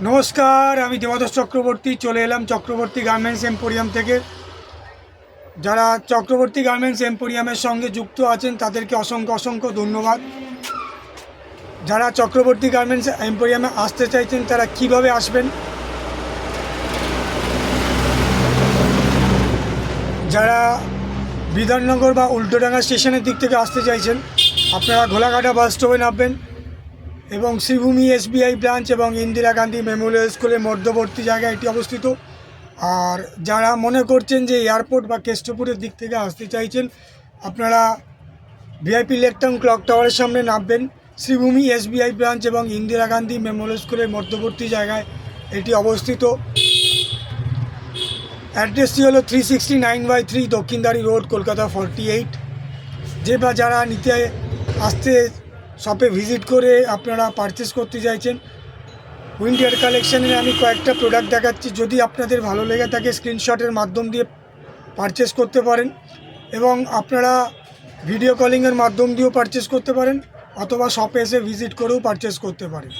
নমস্কার, আমি দেবাদশ চক্রবর্তী চলে এলাম চক্রবর্তী গার্মেন্টস এম্পোরিয়াম থেকে। যারা চক্রবর্তী গার্মেন্টস এম্পোরিয়ামের সঙ্গে যুক্ত আছেন তাদেরকে অসংখ্য অসংখ্য ধন্যবাদ। যারা চক্রবর্তী গার্মেন্টস এম্পোরিয়ামে আসতে চাইছেন তারা কিভাবে আসবেন, যারা বিধাননগর বা উল্টোডাঙ্গা স্টেশনের দিক থেকে আসতে চাইছেন আপনারা ঘোলাঘাটা বাস স্টপে নামবেন এবং শ্রীভূমি এসবিআই ব্রাঞ্চ এবং ইন্দিরা গান্ধী মেমোরিয়াল স্কুলের মধ্যবর্তী জায়গায় এটি অবস্থিত। আর যারা মনে করছেন যে এয়ারপোর্ট বা কেষ্টপুরের দিক থেকে আসতে চাইছেন আপনারা ভিআইপি লেক টাউন ক্লক টাওয়ারের সামনে নামবেন। শ্রীভূমি এসবিআই ব্রাঞ্চ এবং ইন্দিরা গান্ধী মেমোরিয়াল স্কুলের মধ্যবর্তী জায়গায় এটি অবস্থিত। অ্যাড্রেসটি হলো 369/3 দক্ষিণদারি রোড, কলকাতা 48। যে বা যারা নিতে আসতে শপে ভিজিট করে আপনারা পারচেস করতে চাইছেন, উইন্টার কালেকশানের আমি কয়েকটা প্রোডাক্ট দেখাচ্ছি। যদি আপনাদের ভালো লেগে থাকে স্ক্রিনশটের মাধ্যম দিয়ে পারচেস করতে পারেন এবং আপনারা ভিডিও কলিংয়ের মাধ্যম দিয়েও পারচেস করতে পারেন অথবা শপে এসে ভিজিট করেও পারচেস করতে পারেন।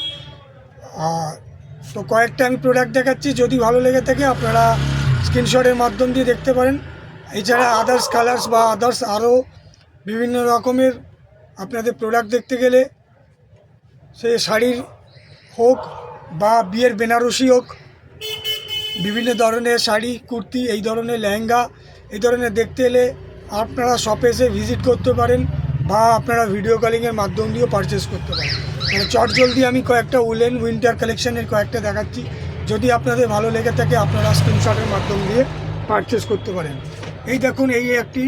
তো কয়েকটা আমি প্রোডাক্ট দেখাচ্ছি, যদি ভালো লেগে থাকে আপনারা স্ক্রিনশটের মাধ্যম দিয়ে দেখতে পারেন। এছাড়া আদার্স কালার্স বা আদার্স আরও বিভিন্ন রকমের আপনাদের প্রোডাক্ট দেখতে গেলে সে শাড়ির হোক বা বিয়ের বেনারসি হোক, বিভিন্ন ধরনের শাড়ি, কুর্তি, এই ধরনের লেহেঙ্গা, এই ধরনের দেখতে এলে আপনারা শপে এসে ভিজিট করতে পারেন বা আপনারা ভিডিও কলিংয়ের মাধ্যম দিয়েও পারচেস করতে পারেন। মানে চটজলদি আমি কয়েকটা উলেন উইন্টার কালেকশানের কয়েকটা দেখাচ্ছি, যদি আপনাদের ভালো লেগে থাকে আপনারা স্ক্রিনশটের মাধ্যম দিয়ে পারচেস করতে পারেন। এই দেখুন, এই একটি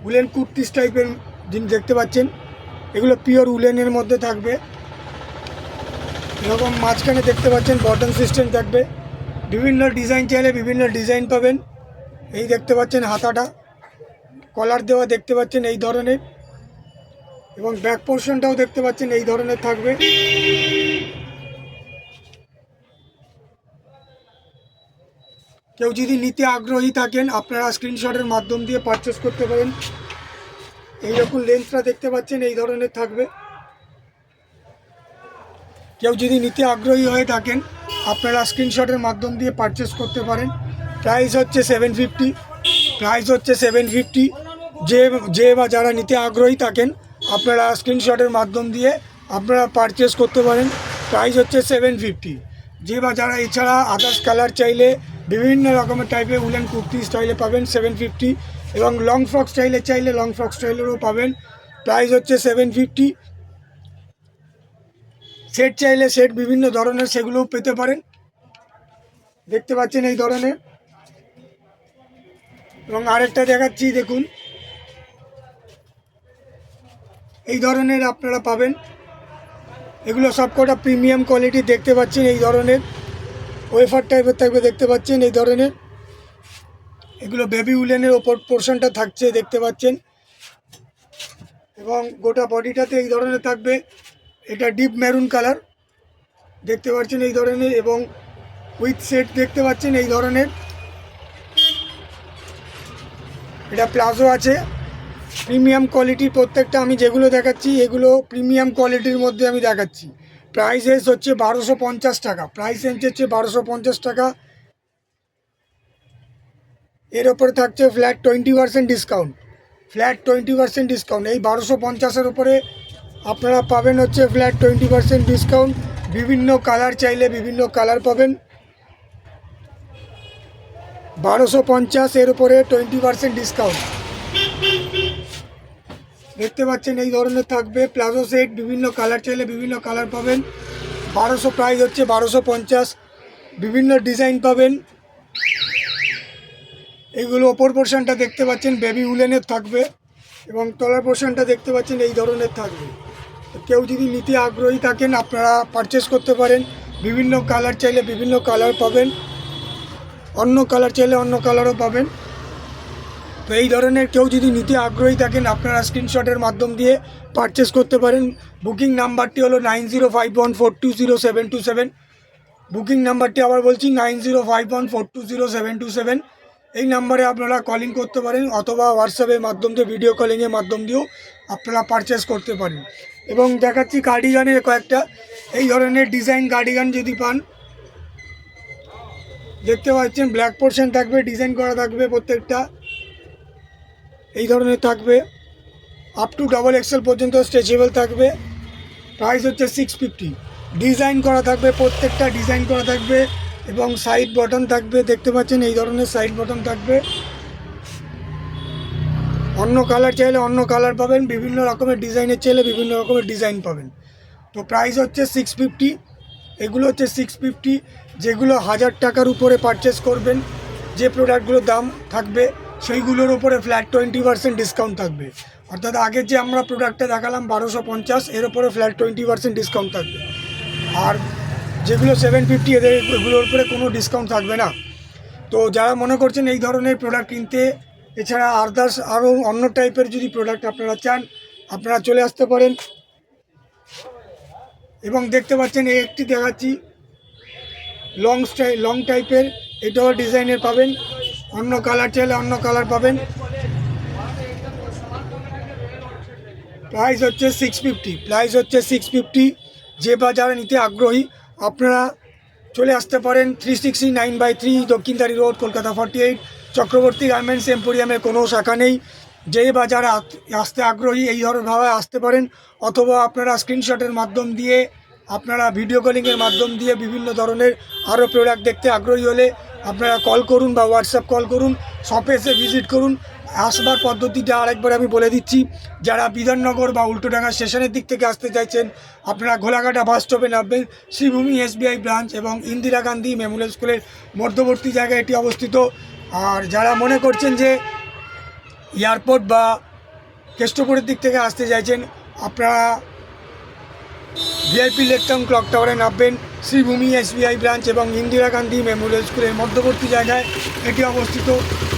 উলেন কুর্তিস টাইপের জিনিস দেখতে পাচ্ছেন, এগুলো পিওর উলেনের মধ্যে থাকবে। এরকম মাঝখানে দেখতে পাচ্ছেন বটন সিস্টেম থাকবে, বিভিন্ন ডিজাইন চাইলে বিভিন্ন ডিজাইন পাবেন। এই দেখতে পাচ্ছেন হাতাটা কলার দেওয়া দেখতে পাচ্ছেন এই ধরনের, এবং ব্যাক পোর্শনটাও দেখতে পাচ্ছেন এই ধরনের থাকবে। কেউ যদি নিতে আগ্রহী থাকেন আপনারা স্ক্রিনশটের মাধ্যম দিয়ে পারচেস করতে পারেন। এইরকম লেন্সটা দেখতে পাচ্ছেন এই ধরনের থাকবে। কেউ যদি নিতে আগ্রহী হয়ে থাকেন আপনারা স্ক্রিনশটের মাধ্যম দিয়ে পারচেস করতে পারেন। প্রাইস হচ্ছে 750। যে বা যারা নিতে আগ্রহী থাকেন আপনারা স্ক্রিনশটের মাধ্যম দিয়ে আপনারা পারচেস করতে পারেন। প্রাইস হচ্ছে 750। যে বা যারা এছাড়া আদার্স কালার চাইলে বিভিন্ন রকমের টাইপের উলেন কুর্তি স্টাইলে পাবেন 750, এবং লং ফ্রক স্টাইলে চাইলে লং ফ্রক স্টাইলেরও পাবেন। প্রাইস হচ্ছে 750। সেট চাইলে সেট বিভিন্ন ধরনের সেগুলোও পেতে পারেন, দেখতে পাচ্ছেন এই ধরনের। এবং আরেকটা দেখাচ্ছি, দেখুন এই ধরনের আপনারা পাবেন। এগুলো সবকটা প্রিমিয়াম কোয়ালিটি দেখতে পাচ্ছেন এই ধরনের ওয়েফার টাইপের থাকবে দেখতে পাচ্ছেন এই ধরনের। এগুলো বেবি উলেনের ওপর পোর্শনটা থাকছে দেখতে পাচ্ছেন, এবং গোটা বডিটাতে এই ধরনের থাকবে। এটা ডিপ মেরুন কালার দেখতে পাচ্ছেন এই ধরনের, এবং উইথ সেট দেখতে পাচ্ছেন এই ধরনের। এটা প্লাজো আছে, প্রিমিয়াম কোয়ালিটির প্রত্যেকটা আমি যেগুলো দেখাচ্ছি এগুলো প্রিমিয়াম কোয়ালিটির মধ্যে আমি দেখাচ্ছি। প্রাইস রেঞ্জ হচ্ছে 1250 টাকা। প্রাইস রেঞ্জ হচ্ছে 1250 টাকা। এর ওপরে থাকছে ফ্ল্যাট 20% ডিসকাউন্ট। এই 1250-এর উপরে আপনারা পাবেন হচ্ছে ফ্ল্যাট 20% ডিসকাউন্ট। বিভিন্ন কালার চাইলে বিভিন্ন কালার পাবেন। 1250 এর উপরে 20% ডিসকাউন্ট দেখতে পাচ্ছেন এই ধরনের থাকবে। প্লাজো সেট বিভিন্ন কালার চাইলে বিভিন্ন কালার পাবেন। 1200 প্রাইস হচ্ছে 1250। বিভিন্ন ডিজাইন পাবেন। এইগুলো ওপর পোর্শনটা দেখতে পাচ্ছেন বেবি উলেনের থাকবে, এবং তলার পোর্শনটা দেখতে পাচ্ছেন এই ধরনের থাকবে। কেউ যদি নিতে আগ্রহী থাকেন আপনারা পারচেস করতে পারেন। বিভিন্ন কালার চাইলে বিভিন্ন কালার পাবেন, অন্য কালার চাইলে অন্য কালারও পাবেন। তো এই ধরনের কেউ যদি নিতে আগ্রহী থাকেন আপনারা স্ক্রিনশটের মাধ্যম দিয়ে পারচেস করতে পারেন। বুকিং নাম্বারটি হলো 9051420727। বুকিং নাম্বারটি আবার বলছি 9051420727। এই নাম্বারে আপনারা কলিং করতে পারেন অথবা হোয়াটসঅ্যাপের মাধ্যম দিয়ে ভিডিও কলিংয়ের মাধ্যম দিয়েও আপনারা পারচেস করতে পারেন। এবং দেখাচ্ছি কার্ডিগানের কয়েকটা এই ধরনের ডিজাইন কার্ডিগান যদি পান, দেখতে পাচ্ছেন ব্ল্যাক পোর্শন থাকবে, ডিজাইন করা থাকবে, প্রত্যেকটা এই ধরনের থাকবে, আপ টু ডবল এক্সেল পর্যন্ত স্ট্রেচেবল থাকবে। প্রাইস হচ্ছে 650। ডিজাইন করা থাকবে, প্রত্যেকটা ডিজাইন করা থাকবে এবং সাইড বটন থাকবে, দেখতে পাচ্ছেন এই ধরনের সাইড বটন থাকবে। অন্য কালার চাইলে অন্য কালার পাবেন, বিভিন্ন রকমের ডিজাইনের চাইলে বিভিন্ন রকমের ডিজাইন পাবেন। তো প্রাইস হচ্ছে 650। এগুলো হচ্ছে 650। যেগুলো 1000 টাকার উপরে পারচেস করবেন, যে প্রোডাক্টগুলোর দাম থাকবে সেইগুলোর উপরে ফ্ল্যাট 20% ডিসকাউন্ট থাকবে। অর্থাৎ আগের যে আমরা প্রোডাক্টটা দেখালাম 1250, এর উপরে ফ্ল্যাট 20% ডিসকাউন্ট থাকবে। আর যেগুলো 750, এগুলোর উপরে কোনো ডিসকাউন্ট থাকবে না। তো যারা মনে করছেন এই ধরনের প্রোডাক্ট কিনতে, এছাড়া আদার্স আরও অন্য টাইপের যদি প্রোডাক্ট আপনারা চান, আপনারা চলে আসতে পারেন। এবং দেখতে পাচ্ছেন এই একটি দেখাচ্ছি লং টাইপের, এটাও ডিজাইনের পাবেন, অন্য কালার চাইলে অন্য কালার পাবেন। প্রাইস হচ্ছে 650। যে বা যারা নিতে আগ্রহী আপনারা চলে আসতে পারেন 369/3 দক্ষিণদারি রোড, কলকাতা 48, চক্রবর্তী গার্মেন্টস এম্পোরিয়ামের কোনো শাখা নেই। যে বা যারা আসতে আগ্রহী এই ধরনভাবে আসতে পারেন, অথবা আপনারা স্ক্রিনশটের মাধ্যম দিয়ে, আপনারা ভিডিও কলিংয়ের মাধ্যম দিয়ে বিভিন্ন ধরনের আরও প্রোডাক্ট দেখতে আগ্রহী হলে আপনারা কল করুন বা হোয়াটসঅ্যাপ কল করুন, শপে এসে ভিজিট করুন। আসবার পদ্ধতিটা আরেকবার আমি বলে দিচ্ছি। যারা বিধাননগর বা উল্টোডাঙ্গা স্টেশনের দিক থেকে আসতে চাইছেন, আপনারা ঘোলাঘাটা বাস স্টপে নামবেন। শ্রীভূমি SBI ব্রাঞ্চ এবং ইন্দিরা গান্ধী মেমোরিয়াল স্কুলের মধ্যবর্তী জায়গায় এটি অবস্থিত। আর যারা মনে করছেন যে এয়ারপোর্ট বা কেষ্টপুরের দিক থেকে আসতে চাইছেন, আপনারা VIP লেক টাউন ক্লক টাওয়ারে নামবেন। শ্রীভূমি SBI ব্রাঞ্চ এবং ইন্দিরা গান্ধী মেমোরিয়াল স্কুলের মধ্যবর্তী জায়গায় এটি অবস্থিত।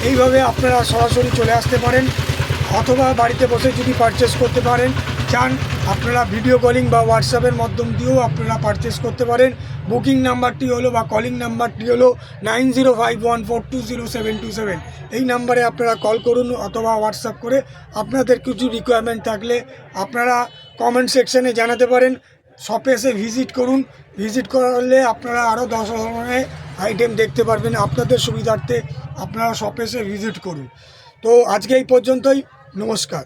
এইভাবে আপনারা সরাসরি চলে আসতে পারেন, অথবা বাড়িতে বসে যদি পারচেস করতে পারেন চান, আপনারা ভিডিও কলিং বা হোয়াটসঅ্যাপের মাধ্যম দিয়েও আপনারা পারচেস করতে পারেন। বুকিং নাম্বারটি হলো বা কলিং নাম্বারটি হলো 9051420727। এই নাম্বারে আপনারা কল করুন অথবা হোয়াটসঅ্যাপ করে আপনাদের কিছু রিকোয়ারমেন্ট থাকলে আপনারা কমেন্ট সেকশানে জানাতে পারেন। শপে এসে ভিজিট করুন, ভিজিট করলে আপনারা আরও 10 ধরনের আইটেম দেখতে পারবেন। আপনাদের সুবিধার্থে আপনারা শপে এসে ভিজিট করুন। তো আজকে এই পর্যন্তই, নমস্কার।